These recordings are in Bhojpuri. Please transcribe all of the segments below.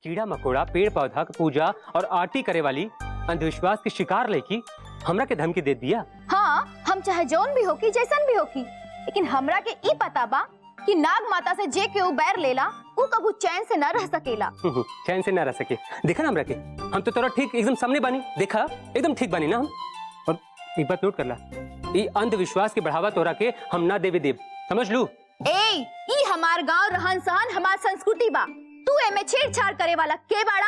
कीड़ा मकोड़ा पेड़ पौधा की पूजा और आरती करे वाली अंधविश्वास की शिकार लेकी हमरा के धमकी दे दिया। हाँ, हम चाहे जौन भी होकी जैसन भी होकी, लेकिन हमरा के ई पता बा कि नाग माता से जे केहू बैर लेला ऊ कबू चैन से न रह सकेला। चैन से न रह सके। देखा ना हमरा के, हम तो तोरा ठीक एकदम सामने बानी, देखा एकदम ठीक बानी ना हम। और एक बात नोट कर ला, ये अंधविश्वास की बढ़ावा तोरा के हम ना देवे देव, समझ लू। ए, ई हमार गांव रहन सहन हमार संस्कृति बा, तू एमे छेड़छाड़ करे वाला के बाड़ा?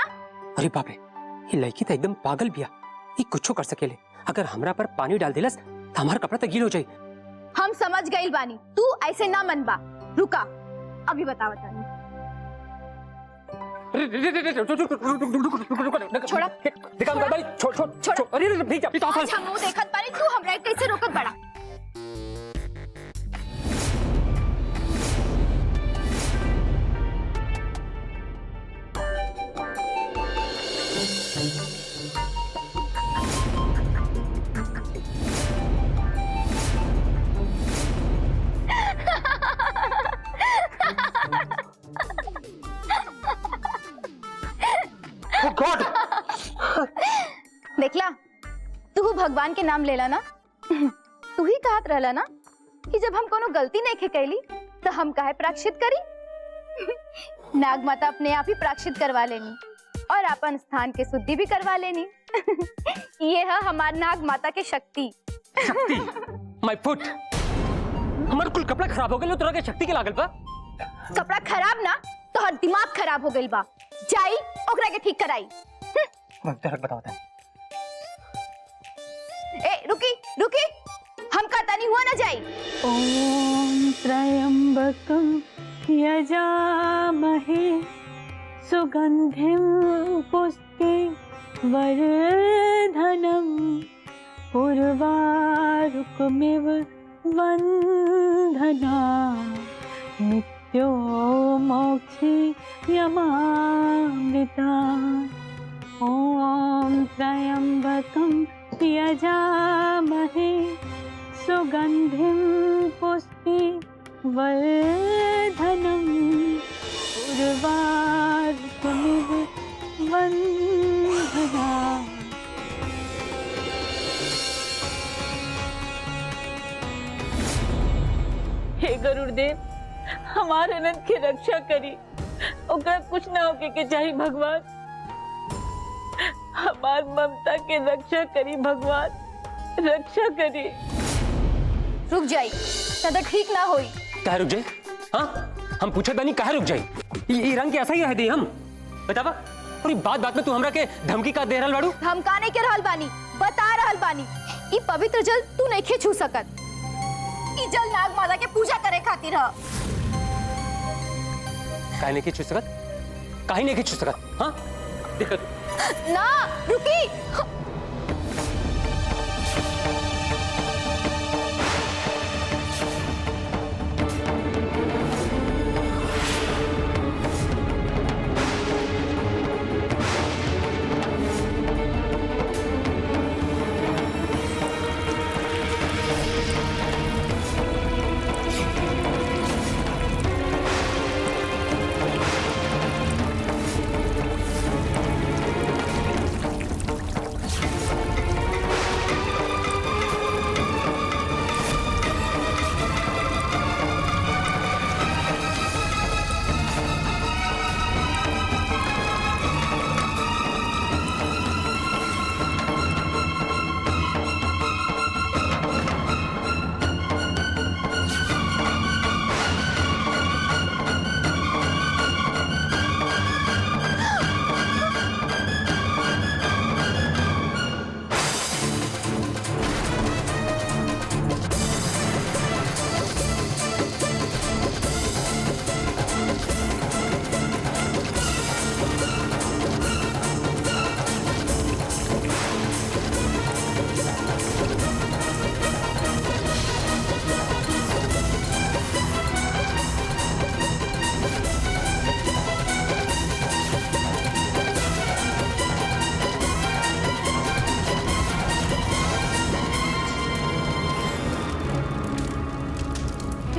अरे बाप रे, ये लड़की तो एकदम पागल बिया, ये कुछो कर सकेले। अगर हमरा पर पानी डाल दिलस तो हमारा कपड़ा तो गील हो जाई। हम समझ गइल बानी, तू ऐसे ना मन बा। रुका, अभी बता बतानी। छोड़ा, छोड़। अरे भीग जा। अच्छा मुंह देखत बानी, तू हमरा कैसे रोकत बड़ा? Oh God! देखला, तू भगवान के नाम लेला ना, तू ही कहत रहला ना कि जब हम कोनो गलती नहीं खे कैली तो हम काहे प्रायश्चित करी। नाग माता अपने आप ही प्रायश्चित करवा लेनी और अपन स्थान के शुद्धि भी करवा लेनी। ये है हमार नाग माता के शक्ति। शक्ति? My foot! हमार कुल कपड़ा खराब हो गया, तोरा के शक्ति के लागल बा? कपड़ा खराब ना, तो हर दिमाग खराब हो गइल बा। जाई ओकरा के ठीक कराई। बताओ। ए, रुकी, हम का तानी हुआ ना जाई। ओम त्र्यंबकं यजामहे सुगंधिं पुष्टिवर्धनम् उर्वारुकमिव वन्दनात् नित्यो मोक्षयमामृता। ओम त्र्यंबकं यजामहे सुगंधिं पुष्टिवर्धनम् उर्वारुकमिव वन्दनात्। हे गरुड़देव, हमारे अनंत की रक्षा करी, ओकरा कुछ ना होके के चाहिए भगवान। हमार ममता के रक्षा करी भगवान, रक्षा करी। रुक जाई, तो ठीक ना होई। कहे रुक जाई? हाँ, हम पूछे बानी कहे रुक जाई? ये रंग के ऐसा ही रह दे हम, बतावा। और बात में तू हमरा के धमकी का दे रहल बाड़ू? धमकाने के रहल बानी, बता रहल बानी। ई पवित्र जल तू नहीं छू सकत। ई जल नाग माता के पूजा करे खातिर ह। काहे नहीं छू सकत? काहे नहीं छू सकत? हाँ, दिक्कत ना, रुकी।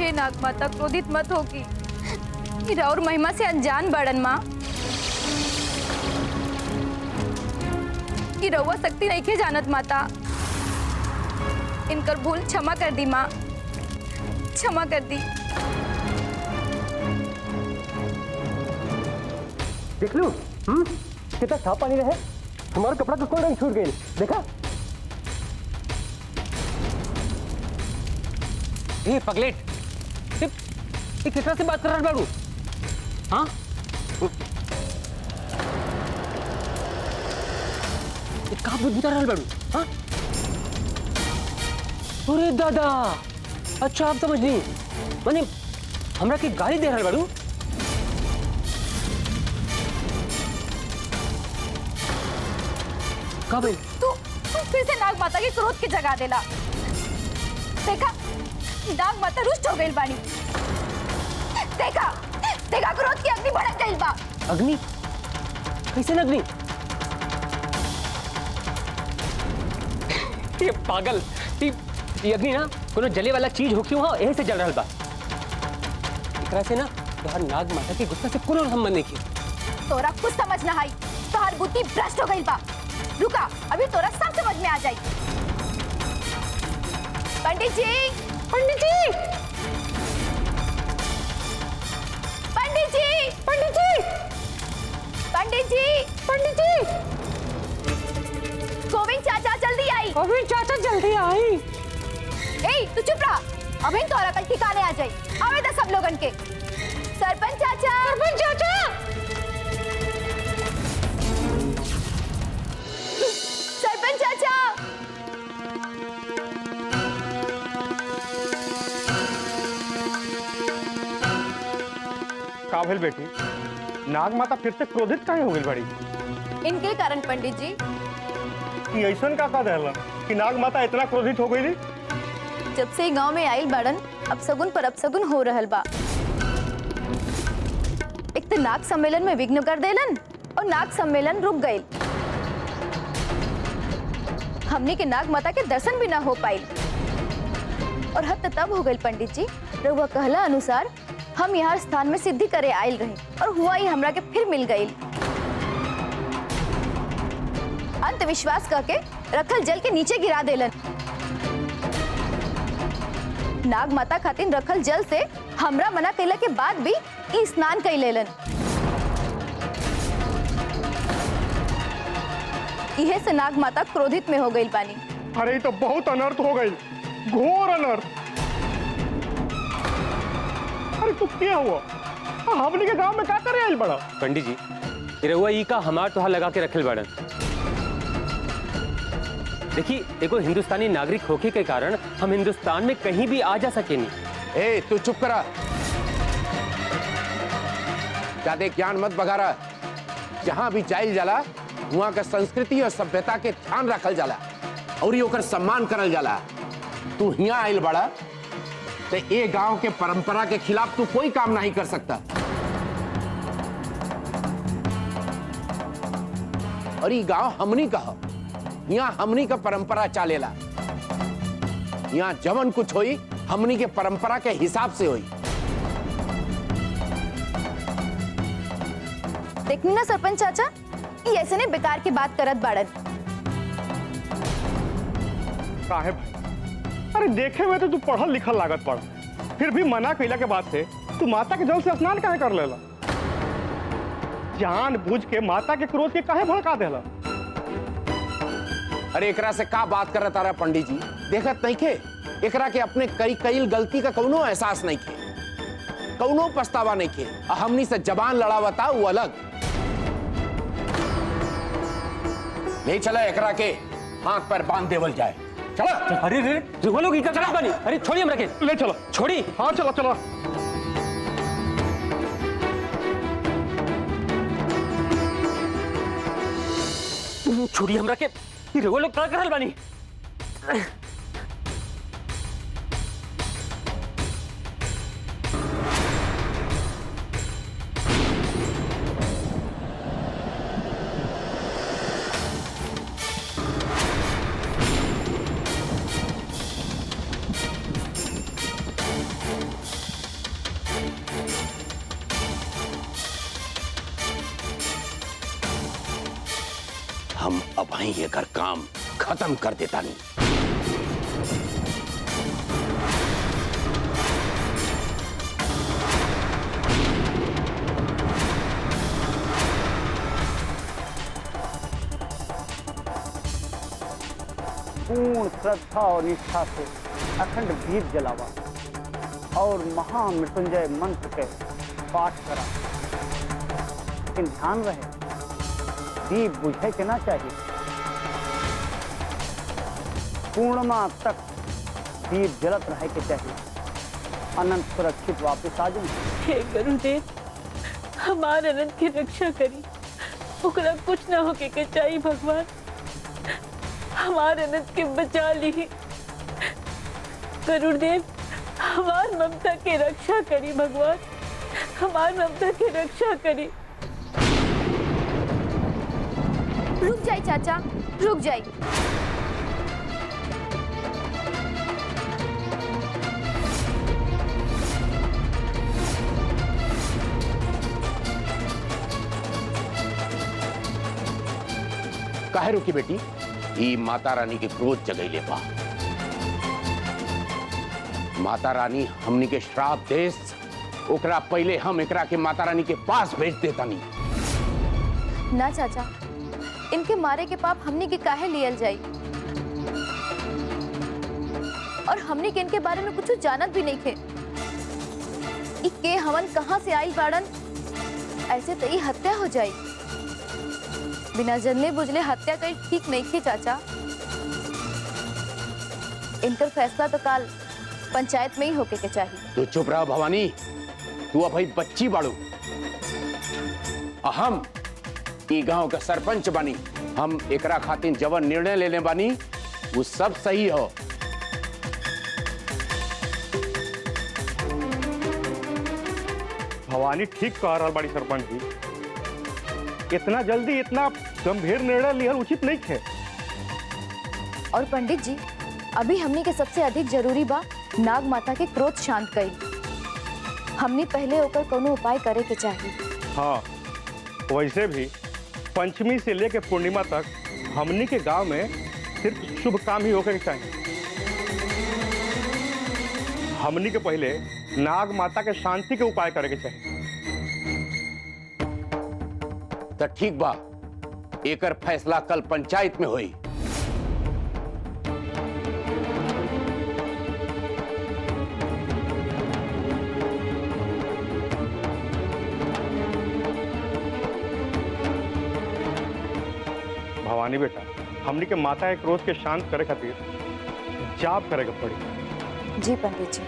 नाग माता क्रोधित मत होगी, और महिमा से अनजान बड़न माँ। कि रउआ शक्ति नहीं के जानत माता। इनकर भूल क्षमा कर दी माँ, क्षमा कर दी। देख लो कितना साफ पानी रहे, हमारा कपड़ा का कौन रंग छूट गई, देखा? ये पगलेट, ये कितना से बात कर रहा बाबू? हाँ? ये कहाँ बुद्धि कर रहा बाबू? हाँ? अरे दादा, अच्छा आप समझ नहीं, माने हमरा की गाली दे रहा बाबू? कब है? तू फिर से नाग माता के क्रोध की जगा देला। देखा, नाग माता रुष्ट हो गई बानी। देखा, देखा क्रोध की अग्नि भड़क गई बा। अग्नि? कैसे अग्नि? ये पागल, ये अग्नि ना कोनो जले वाला चीज होकी हो, यही से जल रहा बा। एकरा से ना तोहर नाग माता के गुस्सा से कोनो संबंध नहीं की। तोरा कुछ समझ ना आई, तोहर बुद्धि भ्रष्ट हो गई बा। रुका, अभी तोरा सब समझ में आ जाई। पंडित जी, पंडित जी, पंडित जी, पंडित जी, पंडित जी, पंडित जी, गोविंद चाचा जल्दी आई। गोविंद चाचा जल्दी आई। ए, तू चुप रहा, अभी तोरा कल ठिकाने आ जाई। आवे तो सब लोगन के। सरपंच चाचा, सरपंच चाचा, सरपंच चाचा। का भेल बेटी, नाग माता फिर से क्रोधित काहे हो गई बड़ी? इनके कारण पंडित जी। कि ऐसन का देहला कि नाग माता इतना क्रोधित हो गई? जब से गांव में आइल बाड़न, अब सगुन पर अपसगुन हो रहल बा। एक तो नाग सम्मेलन में विघ्न कर देलन और नाग सम्मेलन रुक गई। हमने के नाग माता के दर्शन भी ना हो पाई। और हद तब हो गई पंडित जी, रउआ कहला अनुसार हम यहाँ स्थान में सिद्धि करे आयल रहे और हुआ ही हमरा के फिर मिल गई। अंत विश्वास करके रखल जल के नीचे गिरा देलन। नाग माता खातिर रखल जल से हमरा मना कैला के बाद भी ई स्नान कई लेलन। इहे से नाग माता क्रोधित में हो गई पानी। अरे ये तो बहुत अनर्थ हो गई, घोर अनर्थ। अरे तू क्या हुआ? हमने के गांव में क्या करे आइल बड़ा? पंडित जी, ये रहुआ ई का हमार तोहार लगा के रखल बाड़न। देखिए, एगो हिंदुस्तानी नागरिक होके के कारण हम हिंदुस्तान में कहीं भी आ जा सके नहीं। ए, तू चुप करा, ज्यादा ज्ञान मत बघारा। जहां भी जाइल जाला वहां का संस्कृति और सभ्यता के ध्यान रखल जाला और ये ओकर सम्मान करल जाला। तू हियां आइल बड़ा तो ये गांव के परंपरा के खिलाफ तू कोई काम नहीं कर सकता। और ये गांव हमनी का हो, यहाँ हमनी का परंपरा चालेला। यहाँ जवन कुछ होई हमनी के परंपरा के हिसाब से होई। देखनी ना सरपंच चाचा, ये ऐसे ने बेकार की बात करत बाड़न। काहे भाई? अरे देखे हुए तो तू पढ़ल लिखल लागत पड़ा, फिर भी मना कैला के बाद से तू माता के जल से स्नान काहे कर लेला? जान बुझ के माता के क्रोध के काहे भड़का देला? अरे एकरा से का बात कर रहा पंडित जी? देखत नहीं खे एकरा के अपने कई गलती का कौनो एहसास नहीं खे, कौनो पछतावा नहीं खे। हमनी से जबान लड़ावता वो अलग। नहीं चला एकरा के हाथ पर बांध देवल जाए। चला। अरे रे, रहुआ लोग ई का करत बानी। अरे छोड़िए हमरा के। ले चलो। छोड़ी। हाँ चलो चलो। छोड़िए हमरा के। ये रहुआ लोग का करल बानी? हम अब ही एकर काम खत्म कर देता नहीं। पूर्ण श्रद्धा और निष्ठा से अखंड दीप जलावा और महामृत्युंजय मंत्र के पाठ करा। लेकिन ध्यान रहे, दीप बुझे के ना चाहिए। पूर्णिमा तक दीप जलत रहे के चाहिए। अनंत सुरक्षित वापस आ जाए। हे गुरुदेव, हमारे अनंत की रक्षा करी, ओकरा कुछ ना होके के चाहिए भगवान। हमारे अनंत के बचा ली। गुरुदेव, हमार ममता की रक्षा करी भगवान, हमार ममता की रक्षा करी। रुक जाइए चाचा, रुक जाइए। काहे रुकी बेटी? ई माता रानी के क्रोध जगैले बा। माता रानी हमनी के श्राप देश, ओकरा पहले हम एकरा के माता रानी के पास भेज देता नहीं। ना चाचा, इनके मारे के पाप हमने के काहे लियल जाई। और हमने के इनके बारे में कुछ जानत भी नहीं थे। के हमन कहाँ से आई बाड़न, ऐसे तो ये हत्या हो जाई। बिना जनले बुझले हत्या कई ठीक नहीं थी चाचा। इनकर फैसला तो काल पंचायत में ही होके के चाहिए। तो चुप रहा भवानी, तू अब भाई बच्ची बाड़ू। हम ई गांव का सरपंच बानी। हम एकरा खातिर जवन निर्णय लेने बानी वो सब सही हो। भवानी ठीक कह रहा बड़ी सरपंच जी। इतना जल्दी इतना गंभीर निर्णय लिया उचित नहीं थे। और पंडित जी, अभी हमने के सबसे अधिक जरूरी बा नाग माता के क्रोध शांत कई। हमने पहले होकर कोनो उपाय करे के चाहिए। हाँ, वैसे भी पंचमी से लेकर पूर्णिमा तक हमनी के गांव में सिर्फ शुभ काम ही होकर के चाहिए। हमनी के पहले नाग माता के शांति के उपाय करे के चाहिए। तो ठीक बा, एकर फैसला कल पंचायत में होई। भवानी बेटा, हमनी के माता के क्रोध के शांत करे खातिर जाप करे के पड़ी। जी पंडित जी।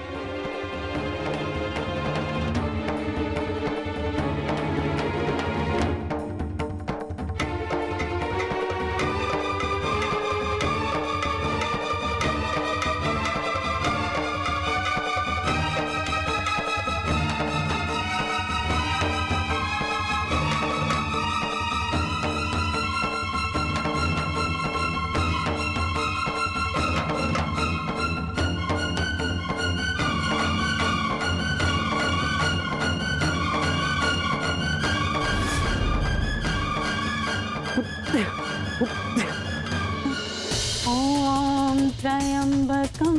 ॐ त्र्यम्बकं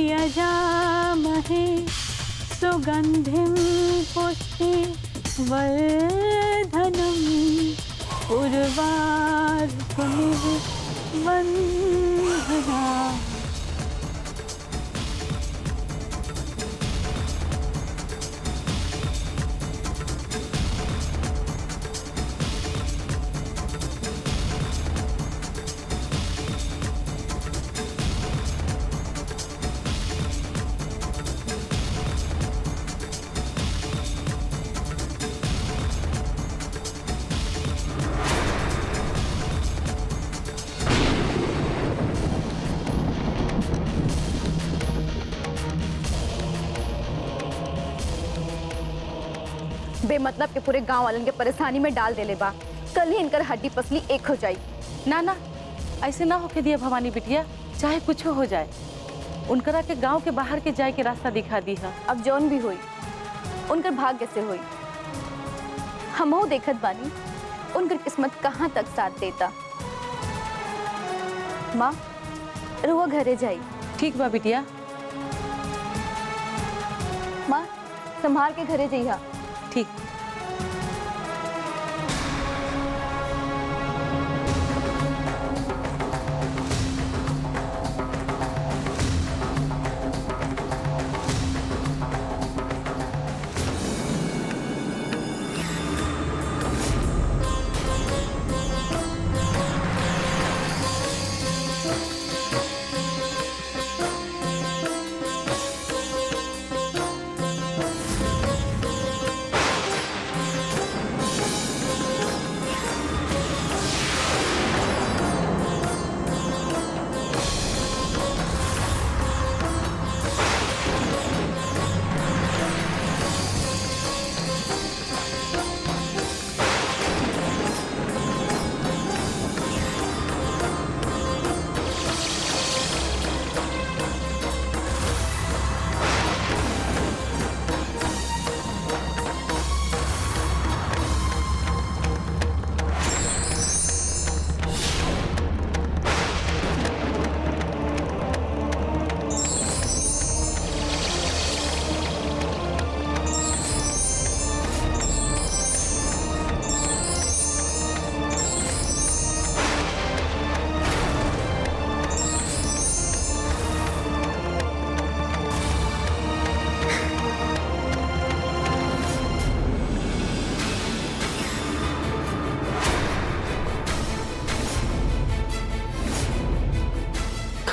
यजामहे सुगन्धिं पुष्टिवर्धनम् उर्वारुकमिव वन्दना। बेमतलब के पूरे गांव वालन के परेशानी में डाल देले बा। कल ही इनकर हड्डी पसली एक हो जाई। ना ना, ऐसे ना होके दिया भवानी बिटिया, चाहे कुछ हो जाए। उनकरा के गांव के बाहर के जाए के रास्ता दिखा दी है। अब जौन भी हुई उनकर भाग्य से हुई। हमहू देखत बानी उनकर किस्मत कहाँ तक साथ देता। माँ रुआ घरे जाई। ठीक बा बिटिया। माँ संभाल के घरे जइहा। ठीक।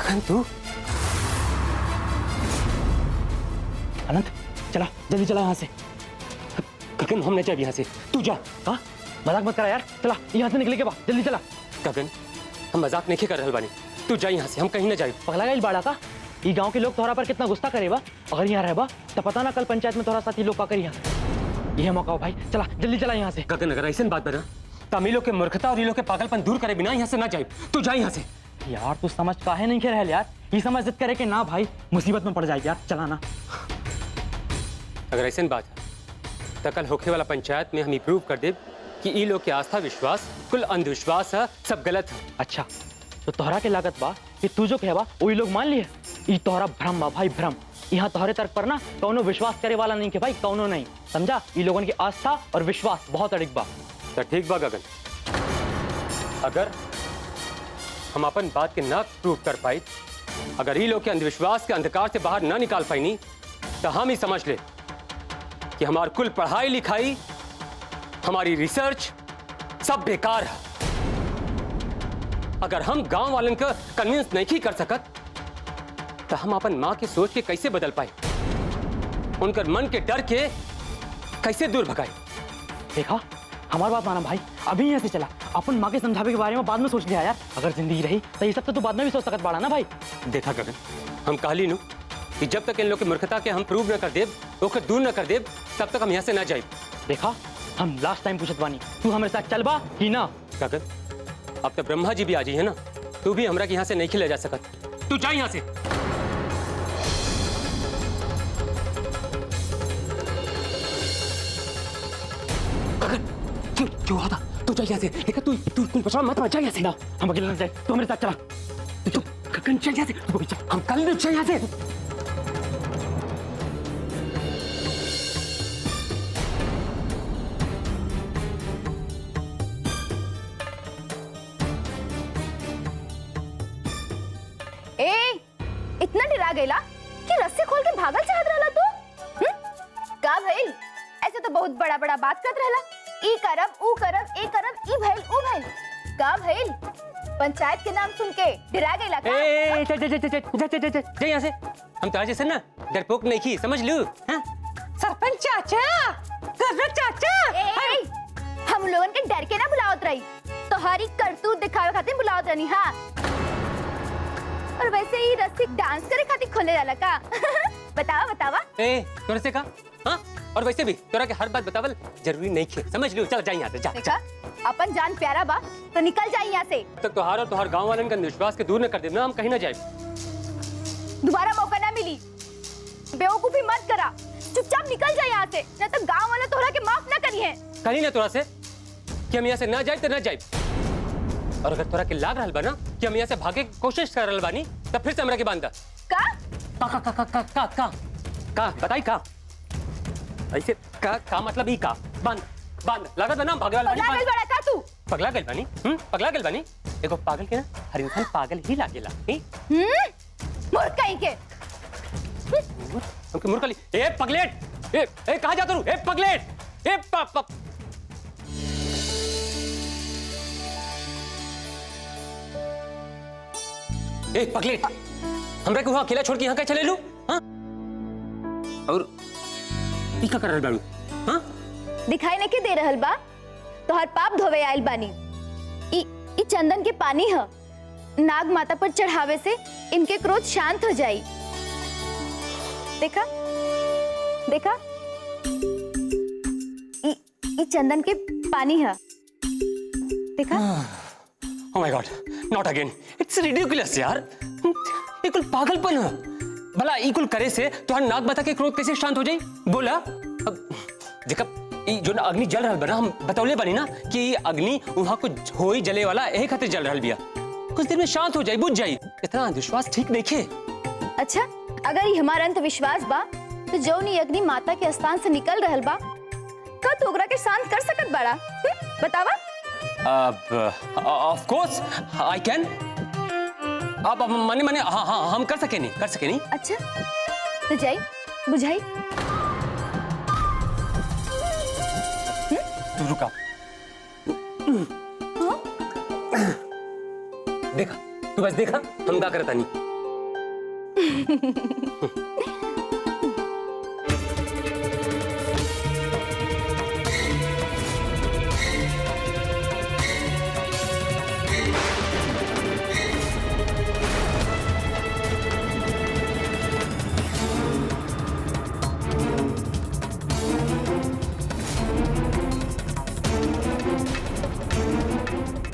गगन तू अनंत चला जल्दी चला यहाँ से। गगन हम नहीं जाए यहाँ से, तू जा। हाँ मजाक मत करा यार, चला यहाँ से निकले के बाद जल्दी चला। गगन हम मजाक नहीं कर रहल बानी, तू जा यहाँ से, हम कहीं ना जाए। पगला गई बाड़ा का, ये गांव के लोग तोहरा पर कितना गुस्सा करेबा। अगर यहाँ रहबा तो पता ना कल पंचायत में तोहरा साथ ये लोग का करी यहाँ। ये मौका हो भाई, चला जल्दी चला यहाँ से। गगन अगर ऐसे बात बना तो हम लोग के मूर्खता और ये लोग के पागलपन दूर करे बिना यहाँ से ना जाए, तू जा यहाँ से। यार तू समझ काहे नहीं के रहल यार, ये समझ करे कि ना भाई मुसीबत में पड़ जाए यार, चला ना। अगर ऐसे बात है तो कल होखे वाला पंचायत में हम ये प्रूव कर दे कि ई लोग के आस्था विश्वास कुल अंधविश्वास है, सब गलत है। अच्छा तो तोहरा के लागत बा कि तू जो कहबा वही लोग मान लिए, ये तोहरा भ्रम बा भाई भ्रम। यहाँ तोहरे तर्क पर ना कौनो विश्वास करे वाला नहीं के भाई, कौनो नहीं, समझा। ये लोगों की आस्था और विश्वास बहुत अड़िक बा। तो ठीक बा गगन, अगर हम अपन बात के ना प्रूव कर पाई, अगर ये लोग के अंधविश्वास के अंधकार से बाहर ना निकाल पाई नहीं, तो हम ही समझ ले कि हमारी कुल पढ़ाई लिखाई, हमारी रिसर्च सब बेकार है। अगर हम गांव वालों को कन्विंस नहीं कर सकत तो हम अपन माँ के सोच के कैसे बदल पाए, उनकर मन के डर के कैसे दूर भगाए। देखा हमारी बात माना भाई, अभी यहाँ से चला। अपन माँ के समझावे के बारे में बाद में सोच लिया यार, अगर जिंदगी रही तो ये सब तो तू बाद में भी सोच सकत बाड़ा ना भाई। देखा गगन, हम कहली नु कि जब तक इन लोग की मूर्खता के हम प्रूव न कर देब, ओकर दूर न कर देब, तब तक हम यहाँ से ना जाए। देखा हम लास्ट टाइम पूछत बानी, तू हमारे साथ चल बा कि ना। गगन अब तो ब्रह्मा जी भी आ जी है ना, तू भी हमरा के यहाँ से नहीं खिला जा सकत, तू जा यहाँ से। गगन क्यों आता, तू जा यहाँ से। देखा तू तू तू पछाड़ मत जा यहाँ से ना, हम अकेले ना जाए, तू हमारे साथ चला। तू गगन चल यहाँ से, तू चल, हम कल चल यहाँ से। ए इतना डरा गईला कि रस्सी खोल के भागल चाहत रहला तू? का भइल? ऐसे तो बहुत बड़ा बड़ा बात करत रहला, ई करब ऊ करब, ए करब ई भइल ऊ भइल। का भइल? पंचायत के नाम सुन के डरा गईला का? ए चल चल चल चल चल चल जा यहाँ से। हम तो आज जैसे ना डरपोक नहीं की, समझ लू। हाँ? सरपंच चाचा, सरपंच चाचा। ए हम लोगन के डर के ना बुलावत रही, तोहारी करतूत दिखावे खातिर बुलावत रहनी। हाँ और वैसे ही रस्सी डांस करे खातिर खोले जाला का? बतावा बतावा। ए तोरे से का? हाँ और वैसे भी तोरा के हर बात बतावल जरूरी नहीं खे, समझ लो। चल जा यहाँ से, जा देखा अपन जान प्यारा बा तो निकल जाए यहाँ से। तक तोहार और तोहार गांव वालन का विश्वास के दूर न कर देना, हम कहीं ना जाए। दोबारा मौका ना मिली, बेवकूफी मत करा, चुपचाप निकल जाए यहाँ से, नहीं तो गांव वाले तोहरा के माफ ना करी है। कहीं ना तोरा से कि हम यहाँ से ना जाए तो ना जाए। और अगर तोरा के लाग रहल बा ना कि हम यहाँ से भागे की कोशिश कर रहल बानी तब फिर से हमरा के बांधा का का बताई का ऐसे का मतलब ई का बांध बांध लागत बा ना भागे वाला पगला गइल बड़ा का तू? पगला गइल बानी पगला गइल बानी एगो पागल के ना हर इंसान पागल ही लागेला मूर्ख कहीं के। हमके मुर्खली ए पगलेट ए कहां जात रू ए पगलेट ए ए पगलेट हमरा के वहां अकेला छोड़ के यहां कैसे चले लू हां और ई का कर रहल बाड़ू हां दिखाई नहीं के दे रहल बा तोहर पाप धोवे आइल बानी। ई चंदन के पानी ह नाग माता पर चढ़ावे से इनके क्रोध शांत हो जाई। देखा देखा ई चंदन के पानी है देखा। Oh my God, not again. It's ridiculous यार। ये कुल पागलपन है। भला ये कुल करे से तो नाग माता के क्रोध कैसे शांत हो जाए? बोला। अब देखा ये जो ना अग्नि जल रहल बना हम बतौले बनी ना कि ये अग्नि वहाँ कुछ होई जले वाला यही खातिर जल रहल बिया। कुछ देर में शांत हो जाए बुझ जाए। इतना अंधविश्वास ठीक नहीं खे। अच्छा अगर ये हमारा अंधविश्वास बा तो जौनी अग्नि माता के स्थान से निकल रहल बा का तो ओकरा के शांत कर सकत बाड़ा? बतावा। Of course I can. अब मने हाँ हम कर सके नहीं अच्छा तो जाई बुझाई। तू रुका देखा तू बस देखा हम क्या करता नहीं।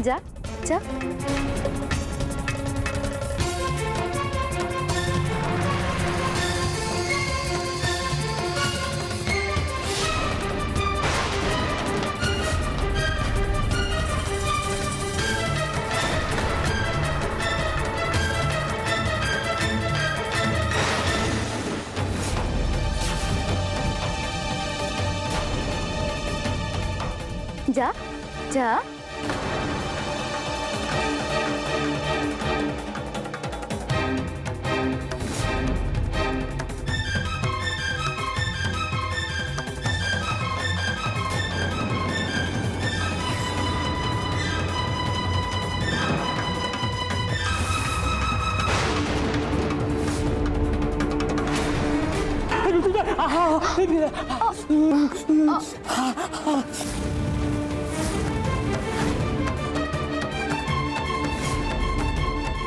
जा जा जा जा।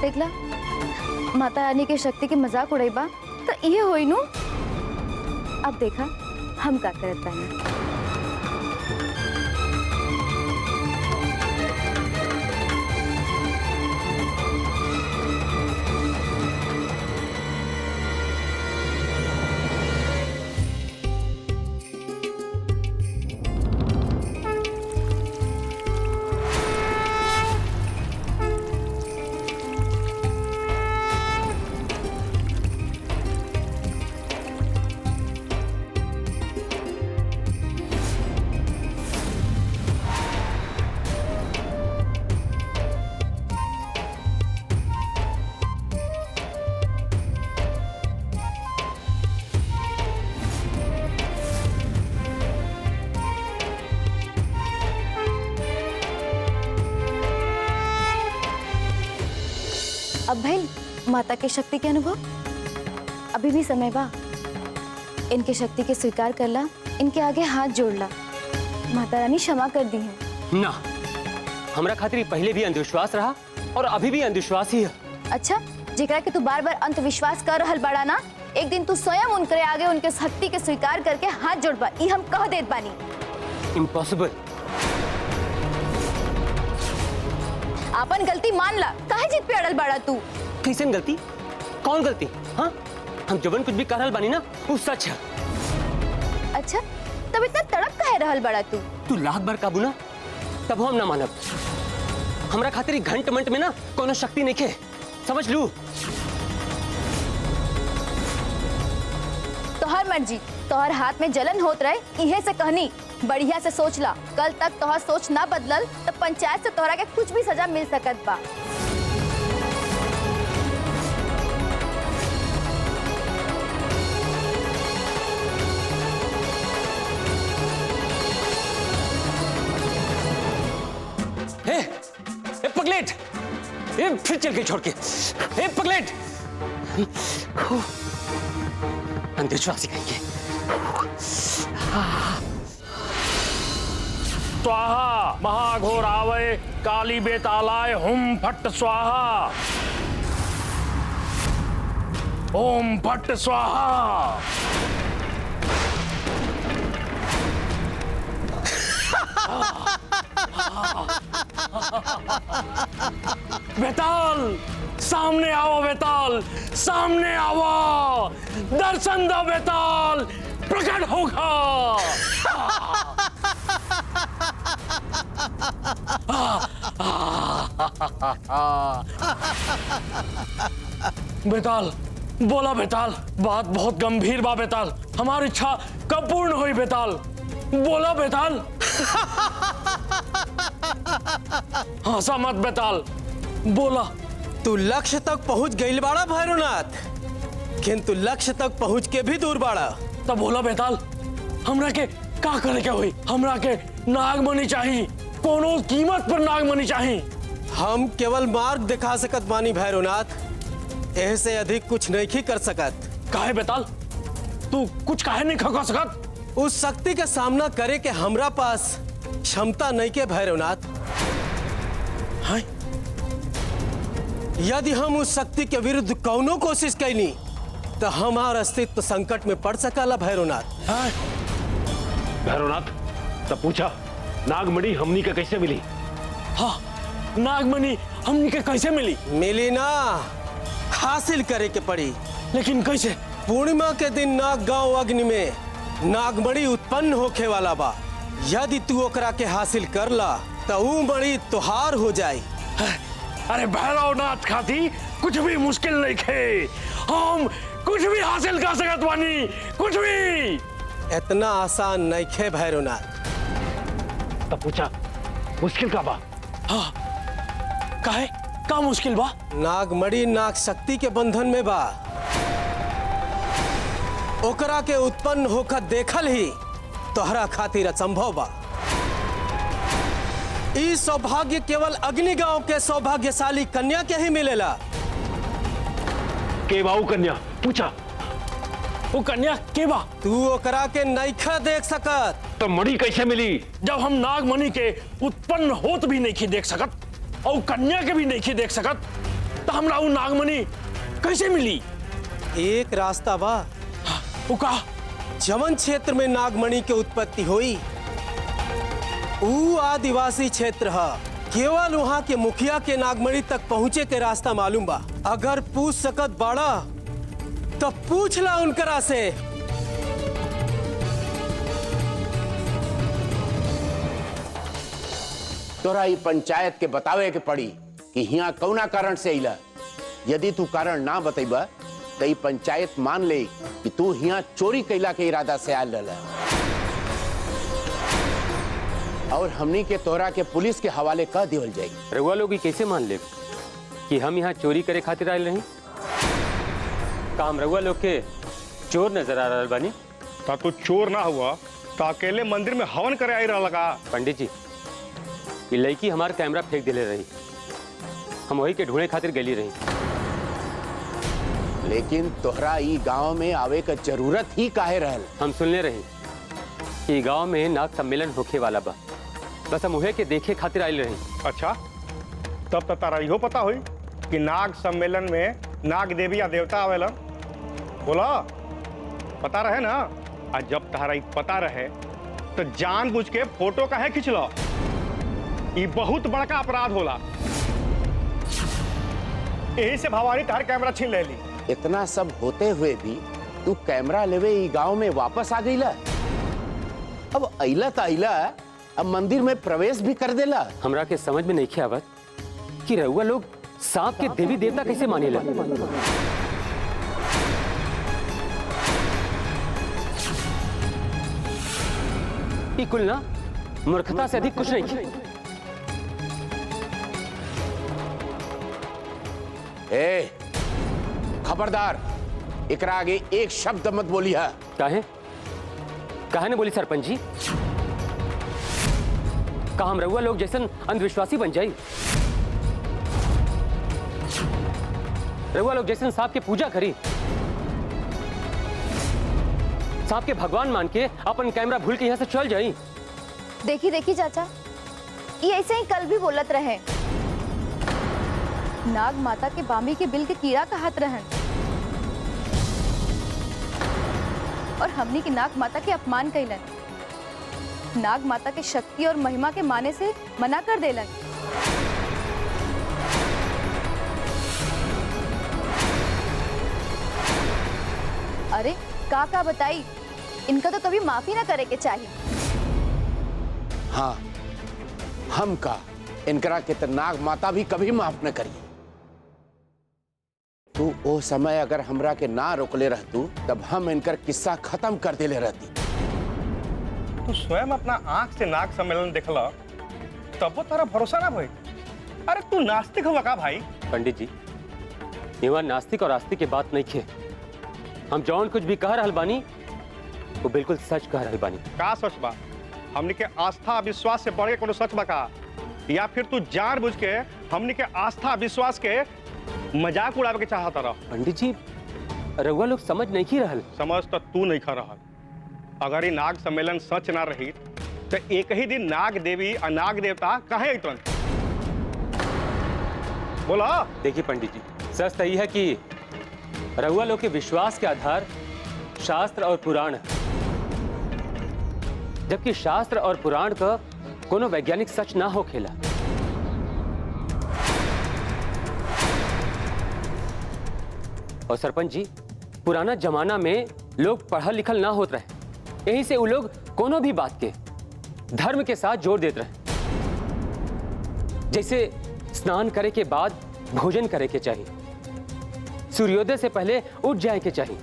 देखला माता रानी के शक्ति के मजाक उड़ेबा तो ये होई नु। अब देखा हम का करत बानी। अब भाई माता की शक्ति के अनुभव अभी भी समय बा। इनके शक्ति के स्वीकार करला, इनके आगे हाथ जोड़ला, माता रानी क्षमा कर दी है ना। हमरा खातिर पहले भी अंधविश्वास रहा और अभी भी अंधविश्वास ही है। अच्छा जेकरा के तू बार बार अंधविश्वास कर रहल बाड़ा ना, एक दिन तू स्वयं उनके आगे उनके शक्ति के स्वीकार करके हाथ जोड़बा, ई हम कह देत बानी। इम्पॉसिबल। अपन गलती मान ला, काहे जिद पे अड़ल बाड़ा तू? कैसन गलती? कौन गलती? हाँ हम जवन कुछ भी कर रहल बानी ना वो सच है। अच्छा तब इतना तड़प काहे रहल बाड़ा तू? तू लाख बार काबू ना तब हम ना मानब। हमरा खातिर घंट मंट में ना कोनो शक्ति नहीं खे, समझ लू। तोहर मर्जी, तोहर हाथ में जलन होत रहे इहे से कहनी बढ़िया से सोच ला। कल तक तोहर सोच ना बदलल तो पंचायत से तोहरा के कुछ भी सजा मिल सकत बा। ए पगलेट, ए फिर चल गई छोड़ के। ए पगलेट, अंधविश्वासी कहेंगे। स्वाहा महाघोरावय काली बेतालाय हुम फट स्वाहा। ओम फट स्वाहा। बेताल सामने आओ, बेताल सामने आओ, दर्शन दो बेताल, प्रकट होगा। बेताल बोला बेताल, बात बहुत गंभीर बा बेताल, हमारी इच्छा कब पूर्ण हुई बेताल, बोला बेताल। हंसा मत बेताल, बोला। तू लक्ष्य तक पहुंच गई बाड़ा भैरवनाथ, किंतु लक्ष्य तक पहुंच के भी दूर बाड़ा। तब बोला बेताल, हमरा के का करे के हुई? हमरा के नागमणि चाहिए, कोनो कीमत पर नागमणि चाहिए। हम केवल मार्ग दिखा सकत बानी भैरवनाथ, ऐसे अधिक कुछ नहीं कर सकत। काहे बेताल, तू कुछ काहे नहीं खा सकत? उस शक्ति का सामना करे के हमरा पास क्षमता नहीं के भैरवनाथ। हाँ? यदि हम उस शक्ति के विरुद्ध कौनो कोशिश कैनी तो हमारा अस्तित्व संकट में पड़ सकला भैरवनाथ। हाँ? भैरवनाथ, तब पूछा नागमणि हमनी का कैसे मिली? हाँ, नागमणि हमनी के कैसे मिली? मिली ना, हासिल करे के पड़ी। लेकिन कैसे? पूर्णिमा के दिन नाग गांव अग्नि में नागमणि उत्पन्न होखे वाला बा। यदि तू ओकरा के हासिल कर ला तो ऊ मणि तुहार हो जाई। अरे भैरवनाथ खाती कुछ भी मुश्किल नहीं खे, हम कुछ भी हासिल कर सकत बानी, कुछ भी। इतना आसान नहीं खे भैरवनाथ। तब पूछा मुश्किल का बा? हाँ, काहे का मुश्किल बा? नागमणि नाग शक्ति के बंधन में बा, ओकरा के उत्पन्न होकर देखल ही तोहरा खातिर असंभव बा। ई सौभाग्य केवल अग्नि गांव के सौभाग्यशाली कन्या के ही मिलेला। के बाऊ कन्या? पूछा वो कन्या के बा? तू ओकरा के नइखा देख सकत। तो मणि कैसे मिली? जब हम नागमणि के उत्पन्न होत भी नहीं देख सकत और कन्या के भी नहीं देख सकत, तो हमरा वो नागमणि कैसे मिली? एक रास्ता बा। वो का? जवन क्षेत्र में नागमणि के उत्पत्ति हुई ऊ आदिवासी क्षेत्र है। केवल वहाँ के मुखिया के नागमणि तक पहुँचे के रास्ता मालूम बा। अगर पूछ सकत बाड़ा तो पूछ ला उनकरा से। तोरा ई पंचायत के बतावे के पड़ी कि हिया कौना कारण से अइला। यदि तू कारण ना बतैबा तो ई पंचायत मान ले कि तू हिया चोरी कैला के इरादा से आयल रहला और हमनी के तोरा के पुलिस के हवाले कर दियल जाई। रउआ लोग ई कैसे मान ले कि हम यहाँ चोरी करे खातिर आयल रही? काम रउआ लोग के चोर नजर आ रहल बानी? ता तू चोर ना हुआ तो अकेले मंदिर में हवन करे आई रहा लगा। पंडित जी, ये लड़की हमार कैमरा फेंक दिले रही, हम वही के ढूंढे खातिर गली रही। लेकिन तोहरा ई गांव में आवे का जरूरत ही काहे रहल? हम सुनले रही कि गांव में नाग सम्मेलन होखे वाला बा, बस हम उहे के देखे खातिर आयल रही। अच्छा, तब तो तारा इहो पता हुई कि नाग सम्मेलन में नाग देवी या देवता आवेला। बोला पता रहे ना। आज जब तारा ई पता रहे तो जानबूझ के फोटो काहे खिंचलो? ये बहुत बड़का अपराध होला। यही से भवानी तार कैमरा छीन ले ली। इतना सब होते हुए भी तू कैमरा लेवे ई गांव में वापस आ गईला। अब अइला त अइला, अब मंदिर में प्रवेश भी कर देला। हमरा के समझ में नहीं आवत कि रउआ लोग सांप के देवी देवता कैसे मानेला? ये कुल ना मूर्खता से अधिक कुछ नहीं। ए, खबरदार, एकरा आगे एक शब्द मत बोली है। काहे ने बोली सरपंच जी? का हम रउआ लोग जैसन अंधविश्वासी बन जाई? रउआ लोग जैसन सांप के पूजा करी, सांप के भगवान मान के अपन कैमरा भूल के यहाँ से चल जाई। देखी देखी चाचा, ये ऐसे ही कल भी बोलत रहे, नाग माता के बामी के बिल के कीड़ा कहत रहन और हमनी की नाग माता के अपमान कैलन, नाग माता के शक्ति और महिमा के माने से मना कर देलन। अरे का बताई, इनका तो कभी माफी ना करे के चाहिए। हाँ, हम का इनकरा के तो नाग माता भी कभी माफ न करी। तू ओ समय अगर हमरा के ना रोकले रहतू तब हम इनकर किस्सा खत्म कर देले रहती। तू स्वयं अपना आंख से नाग सम्मेलन देखला तब वो तारा भरोसा ना भाई। अरे तू नास्तिक हुआ का भाई? पंडित जी, यहाँ नास्तिक और आस्तिक की बात नहीं खे। हम जौन कुछ भी कह रहल बानी वो बिल्कुल सच कह रहल बानी। का सच बा? हमनी के आस्था विश्वास से बढ़ के कोनो सच बा का? या फिर तू जानबूझ के हमनी के आस्था विश्वास के मजाक उड़ावे के चाहता रह? पंडित जी, रउआ लोग समझ नहीं की रहल। समझ तो तू नहीं खा रहल। अगर ये नाग सम्मेलन सच ना रही तो एक ही दिन नाग देवी और नाग देवता कहे अइतन? बोला। देखिए पंडित जी, सच तो यह है कि रउआ लोग के विश्वास के आधार शास्त्र और पुराण है, जबकि शास्त्र और पुराण का कोनो वैज्ञानिक सच ना हो खेला। और सरपंच जी, पुराना जमाना में लोग पढ़ल लिखल ना होत रहे, यहीं से वो लोग कोनो भी बात के धर्म के साथ जोड़ देते रहे। जैसे स्नान करे के बाद भोजन करे के चाहिए, सूर्योदय से पहले उठ जाए के चाहिए,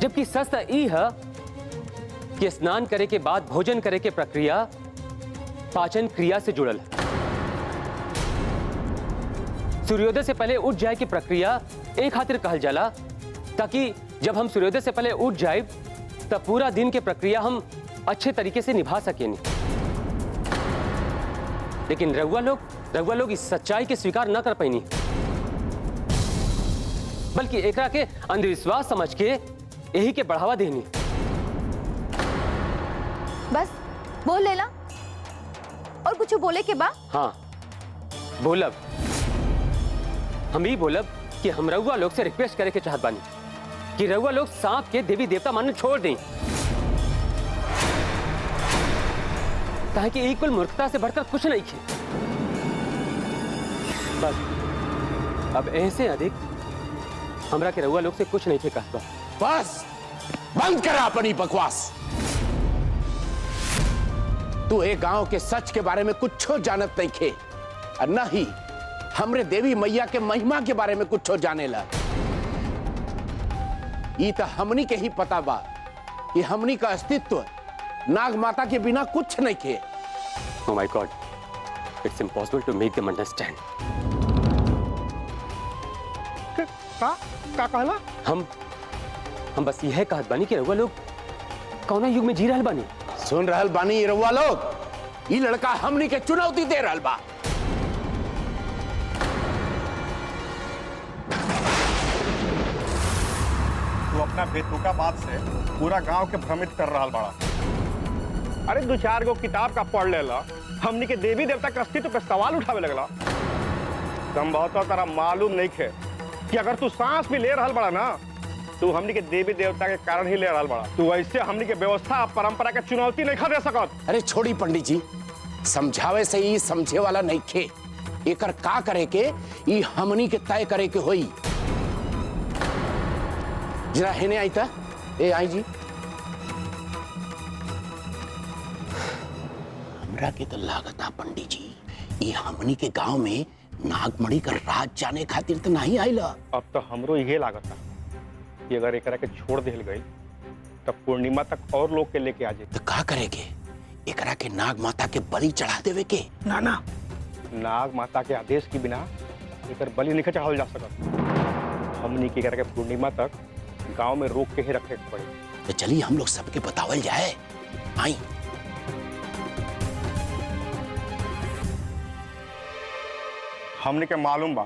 जबकि सच तो ई है कि स्नान करे के बाद भोजन करे के प्रक्रिया पाचन क्रिया से जुड़ल है। सूर्योदय से पहले उठ जाए की प्रक्रिया एक खातिर कहल जाला ताकि जब हम सूर्योदय से पहले उठ जाए तब पूरा दिन के प्रक्रिया हम अच्छे तरीके से निभा सकें। लेकिन रउआ लोग इस सच्चाई के स्वीकार न कर पाइनी, बल्कि एकरा के अंधविश्वास समझ के यही के बढ़ावा देनी। बस बोल लेला और कुछ बोले के बाद? हाँ बोलब, हम ही बोलब कि हम रउआ लोग से रिक्वेस्ट करे के चाहत बानी कि रउआ लोग सांप के देवी देवता मानना छोड़ दें, ताकि यही कुल मूर्खता से बढ़कर कुछ नहीं खे। बस अब ऐसे अधिक हमरा के रउआ लोग से कुछ नहीं थे कहत बा। बस बंद करा अपनी बकवास। तू एक गांव के सच के बारे में कुछ जानत नहीं खे और न ही हमरे देवी मैया के महिमा के बारे में कुछ जाने ला। ये तो हमनी के ही पता बा कि हमनी का अस्तित्व नाग माता के बिना कुछ नहीं खे। Oh my God, it's impossible to make them understand. का कहला? हम बस यह कहत बानी कि रउआ लोग कौना युग में जी रहल बानी। सुन रहल बानी ये रउआ लोग, ये लड़का हमनी के चुनौती दे रहल बा। तू अपना बेतुका बात से पूरा गांव के भ्रमित कर रहा बड़ा। अरे दो चार गो किताब का पढ़ लेला, हमनी के देवी देवता के अस्तित्व पे सवाल उठावे लगला। संभवतः तारा मालूम नहीं खे कि अगर तू सांस भी ले रहल बड़ा ना, तू हमनी के देवी देवता के कारण ही ले रहल बड़ा। तू ऐसे हमनी के व्यवस्था परंपरा के चुनौती नहीं दे सकत। अरे छोड़ी पंडित जी, समझावे से ही समझे वाला नहीं खे। एकर का करे के ई हमनी के तय करे के होई। जरा हेने आई था, ए आई जी। हमरा के तो लागता पंडित जी, ये हमनी के गांव में नागमणि का राज जाने खातिर तो नहीं आइला। अब तो हमरो यही लागत था कि अगर एकरा के छोड़ दिल गई तब पूर्णिमा तक और लोग के लेके आ जाए। तो का करेगे? एकरा के नाग माता के बलि चढ़ा देवे के? ना ना, नाग माता के आदेश के बिना एकर बलि नहीं चढ़ावल जा सकत। हमनी के एकरा के पूर्णिमा तक गांव में रोक के ही रखे के पड़े। तो चलिए हम लोग सबके बतावल जाए। आई हमनी के मालूम बा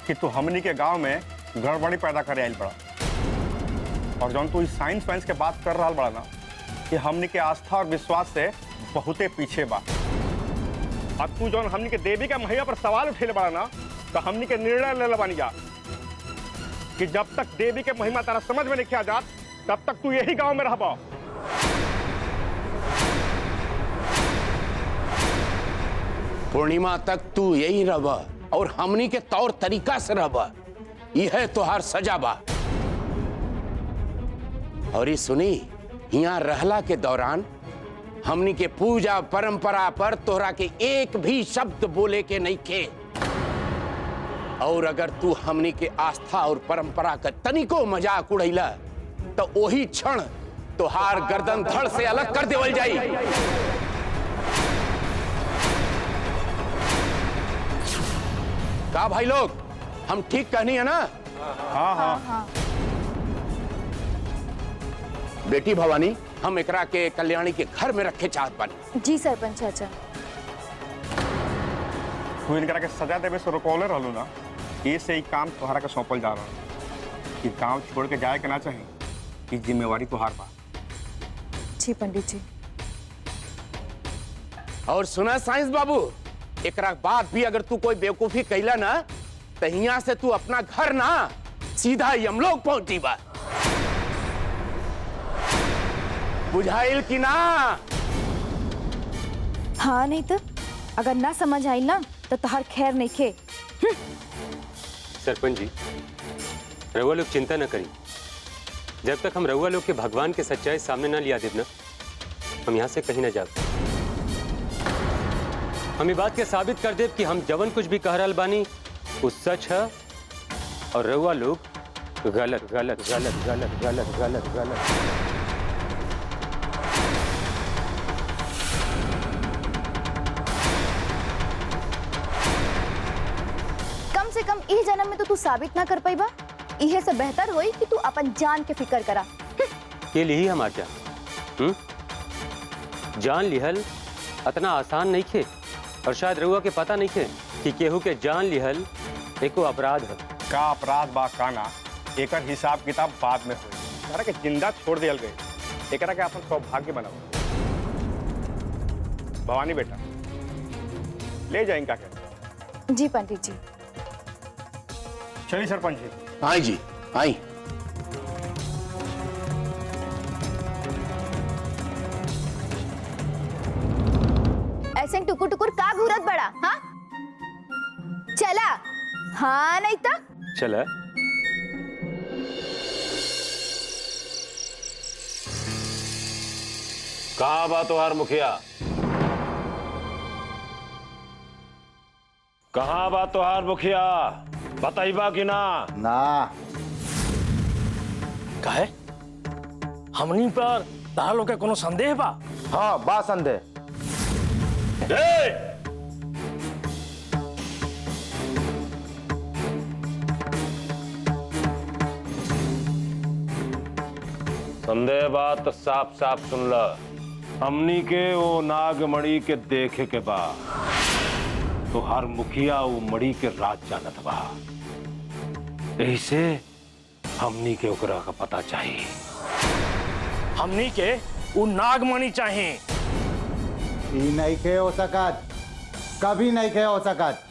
कि तू हमनी के गांव में गड़बड़ी पैदा करे आइल बड़ा, और जौन तू साइंस वाइंस के बात कर रहा बड़ा ना कि हमनी के आस्था और विश्वास से बहुते पीछे बा। अब तू जौन हमनी के देवी के महिमा पर सवाल उठेले बड़ा ना, तो हमनी के निर्णय ले बानी जा कि जब तक देवी के महिमा तारा समझ में नहीं आ जात तब तक तू यही गांव में रहबा। पूर्णिमा तक तू यही रह और हमनी के तौर तरीका से रह, यह तोहार सजा बा। और ये सुनी, यहाँ रहला के दौरान हमनी के पूजा परंपरा पर तोहरा के एक भी शब्द बोले के नहीं खे। और अगर तू हमनी के आस्था और परंपरा का तनिको मजाक उड़ैला तो वही क्षण तोहार गर्दन धड़ से अलग कर देवल जाई। का भाई लोग, हम ठीक कहनी है ना? हाँ हाँ। बेटी भवानी, हम एकरा के कल्याणी के घर में रखे चाहत बानी। जी सरपंच चाचा। तू इनकरा के सजा देवे से रुकौले रहलू ना, ये से ही काम तोहरा के सौंपल जा रहा कि गांव छोड़ के जाए के ना चाहिए, कि जिम्मेवारी तोहार बा। जी पंडित जी। और सुना साइंस बाबू, एकरा बाद भी अगर तू कोई बेवकूफी कैला ना तो यहाँ से तू अपना घर ना सीधा यमलोक पहुंची बा। बुझाइल की ना? हाँ नहीं तो अगर ना समझ आई ना तो तहार खैर नहीं खे। सरपंच जी, रउआ लोग चिंता न करी। जब तक हम रउआ लोग के भगवान के सच्चाई सामने ना लिया देव ना, हम यहाँ से कहीं ना जाते। हम ये बात के साबित कर देव कि हम जवन कुछ भी कह रहल बानी वो सच है, और रउआ लोग गलत गलत गलत गलत गलत गलत गलत। कम से कम इस जन्म में तो तू साबित ना कर पाईबा। इहे से बेहतर होई कि तू अपन जान के फिक्र करा। के लिए ही हम आजा। जान लिहल इतना आसान नहीं खे, और शायद रउआ के पता नहीं खे कि केहू के जान लिहल एको अपराध है। का अपराध बा का ना, एकर हिसाब किताब बाद में होई। तारा के जिंदा छोड़ दियल गई, एकरा के अपन सौभाग्य बनाओ। भवानी बेटा, ले जाएं का के? जी पंडित जी। चलिए सरपंच जी। आई जी, आई। ऐसे टुकुर टुकुर का घूरत बड़ा? हाँ चला। हाँ नहीं तो चला। कहा बा तोहार मुखिया? कहा बा तोहार मुखिया? बताइबा कि ना? ना। काहे? हमनी पर तारा लोग के कोनो संदेह बा? हाँ बा संदेह। संदेह बात साफ साफ सुन ल। हमनी के वो नागमणि के देखे के बा तो हर मुखिया वो मणि के राज जानत बा। ऐसे हमनी के ओकरा का पता चाहिए। हमनी के वो नागमणि चाहिए। नहीं खे हो सकत, कभी नहीं खे हो सकत।